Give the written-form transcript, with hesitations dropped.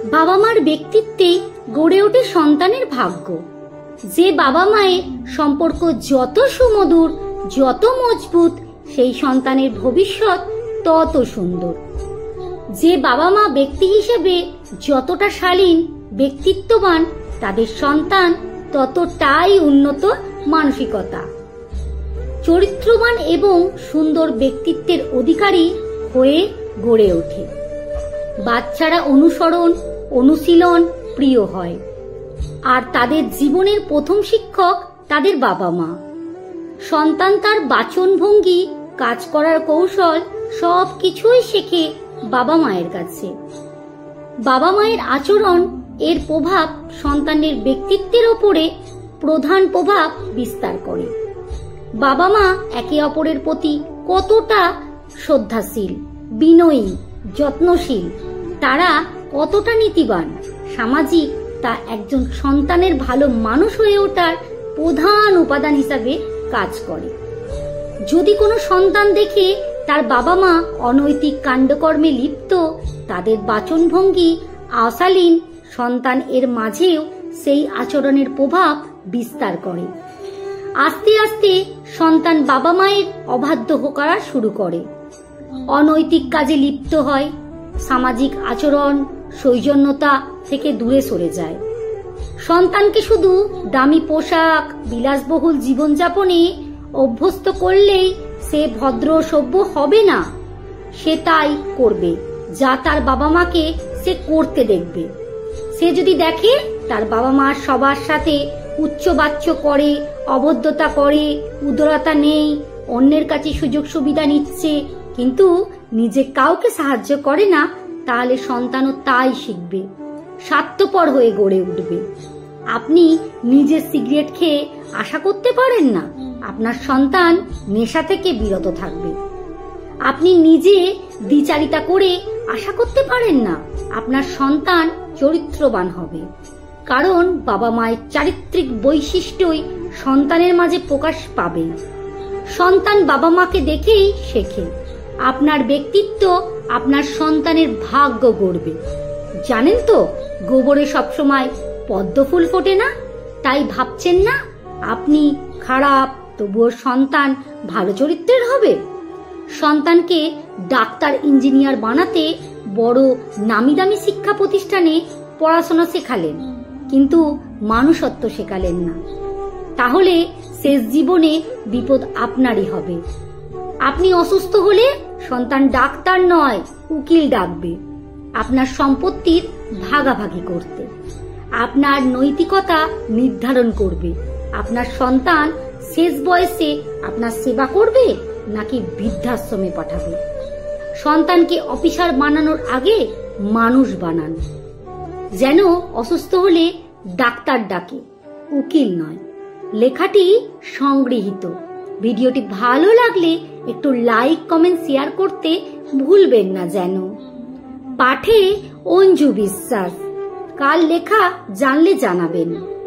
বাবা মার ব্যক্তিত্বেই গড়ে ওঠে সন্তানের ভাগ্য। যে বাবা মায়ের সম্পর্ক যত সুমধুর, যত মজবুত, সেই সন্তানের ভবিষ্যৎ তত সুন্দর। যে বাবা মা ব্যক্তি হিসেবে যতটা শালীন, ব্যক্তিত্ববান, তাদের সন্তান ততটাই উন্নত মানসিকতা, চরিত্রবান এবং সুন্দর ব্যক্তিত্বের অধিকারী হয়ে গড়ে ওঠে। বাচ্চারা অনুসরণ, অনুশীলন প্রিয় হয়, আর তাদের জীবনের প্রথম শিক্ষক তাদের বাবা মা। সন্তান তার বাচনভঙ্গি, কাজ করার কৌশল সবকিছুই শেখে বাবা মায়ের কাছে। বাবা মায়ের আচরণ এর প্রভাব সন্তানের ব্যক্তিত্বের ওপরে প্রধান প্রভাব বিস্তার করে। বাবা মা একে অপরের প্রতি কতটা শ্রদ্ধাশীল, বিনয়ী, যত্নশীল, তারা কতটা নীতিবান, সামাজিক, তা একজন সন্তানের ভালো মানুষ হয়ে ওঠার প্রধান উপাদান হিসাবে কাজ করে। যদি কোনো সন্তান দেখে তার বাবা মা অনৈতিক কাণ্ডকর্মে লিপ্ত, তাদের বাচনভঙ্গি অশালীন, সন্তান এর মাঝেও সেই আচরণের প্রভাব বিস্তার করে। আস্তে আস্তে সন্তান বাবা মায়ের অবাধ্য করা শুরু করে, অনৈতিক কাজে লিপ্ত হয়, সামাজিক আচরণ, সৌজন্যতা থেকে দূরে সরে যায়। সন্তানকে শুধু দামি পোশাক, বিলাসবহুল জীবনযাপনে অভ্যস্ত করলেই সে ভদ্র সভ্য হবে না। সে তাই করবে যা তার বাবা মাকে সে করতে দেখবে। সে যদি দেখে তার বাবা মা সবার সাথে উচ্চবাচ্য করে, অভদ্রতা করে, উদারতা নেই, অন্যের কাছে সুযোগ সুবিধা নিচ্ছে, কিন্তু নিজে কাউকে সাহায্য করে না, তাহলে সন্তানও তাই শিখবে, স্বার্থপর হয়ে গড়ে উঠবে। আপনি নিজে সিগারেট খেয়ে আশা করতে পারেন না আপনার সন্তান নেশা থেকে বিরত থাকবে। আপনি নিজে দ্বিচারিতা করে আশা করতে পারেন না আপনার সন্তান চরিত্রবান হবে। কারণ বাবা মায়ের চারিত্রিক বৈশিষ্ট্যই সন্তানের মাঝে প্রকাশ পাবে। সন্তান বাবা মাকে দেখেই শেখে। আপনার ব্যক্তিত্ব আপনার সন্তানের ভাগ্য গড়বে। জানেন তো, গোবরে সবসময় পদ্ম ফুল ফোটে না। তাই ভাবছেন না আপনি খারাপ, তবুও সন্তান ভালো চরিত্রের হবে। সন্তানকে ডাক্তার, ইঞ্জিনিয়ার বানাতে বড় নামি দামি শিক্ষা প্রতিষ্ঠানে পড়াশোনা শেখালেন, কিন্তু মানুষত্ব শেখালেন না। তাহলে শেষ জীবনে বিপদ আপনারই হবে। আপনি অসুস্থ হলে সন্তান ডাক্তার নয়, উকিল ডাকবে আপনার সম্পত্তির ভাগাভাগি করতে। আপনার নৈতিকতা নির্ধারণ করবে আপনার সন্তান শেষ বয়সে আপনার সেবা করবে নাকি বৃদ্ধাশ্রমে পাঠাবে। সন্তানকে অফিসার বানানোর আগে মানুষ বানান, যেন অসুস্থ হলে ডাক্তার ডাকে, উকিল নয়। লেখাটি সংগৃহীত। ভিডিওটি ভালো লাগলে একটু লাইক, কমেন্ট, শেয়ার করতে ভুলবেন না যেন। পাঠে অঞ্জু বিশ্বাস। কার লেখা জানলে জানাবেন।